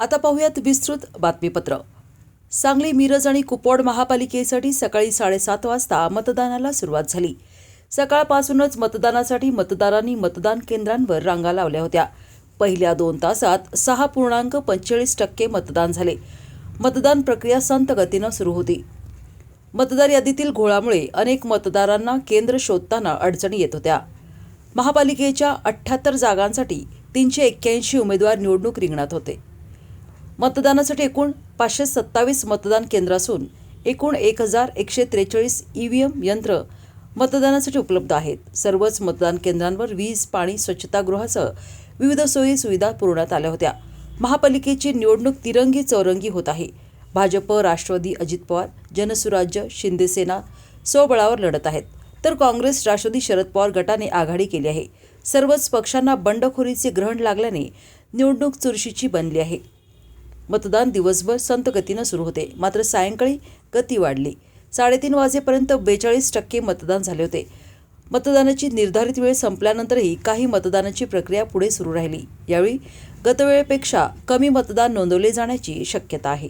आता पाहूयात विस्तृत बातमीपत्र। सांगली, मिरज आणि कुपवाड महापालिकेसाठी सकाळी 7:30 वाजता मतदानाला सुरुवात झाली। सकाळपासूनच मतदानासाठी मतदारांनी मतदान केंद्रांवर रांगा लावल्या होत्या। पहिल्या 2 तासात 6.45% मतदान झाले। मतदान प्रक्रिया संत गतीनं सुरू होती। मतदार यादीतील घोळामुळे अनेक मतदारांना केंद्र शोधताना अडचणी येत होत्या। महापालिकेच्या 78 जागांसाठी 381 उमेदवार निवडणूक रिंगणात होते। मतदानासाठी एकूण 527 मतदान केंद्र असून एकूण 1143 ईव्हीएम यंत्र मतदानासाठी उपलब्ध आहेत। सर्वच मतदान केंद्रांवर वीज, पाणी, स्वच्छतागृहासह विविध सोयी सुविधा पुरवण्यात आल्या होत्या। महापालिकेची निवडणूक तिरंगी चौरंगी होत आहे। भाजप, राष्ट्रवादी, अजित पवार, जनसुराज्य, शिंदेसेना स्वबळावर लढत आहेत, तर काँग्रेस, राष्ट्रवादी, शरद पवार गटाने आघाडी केली आहे। सर्वच पक्षांना बंडखोरीचे ग्रहण लागल्याने निवडणूक चुरशीची बनली आहे। मतदान दिवसभर संत गतीनं सुरू होते, मात्र सायंकाळी गती वाढली। 3:30 वाजेपर्यंत 42% मतदान झाले होते। मतदानाची निर्धारित वेळ संपल्यानंतरही काही मतदानाची प्रक्रिया पुढे सुरू राहिली। यावेळी गतवेळेपेक्षा कमी मतदान नोंदवले जाण्याची शक्यता आहे।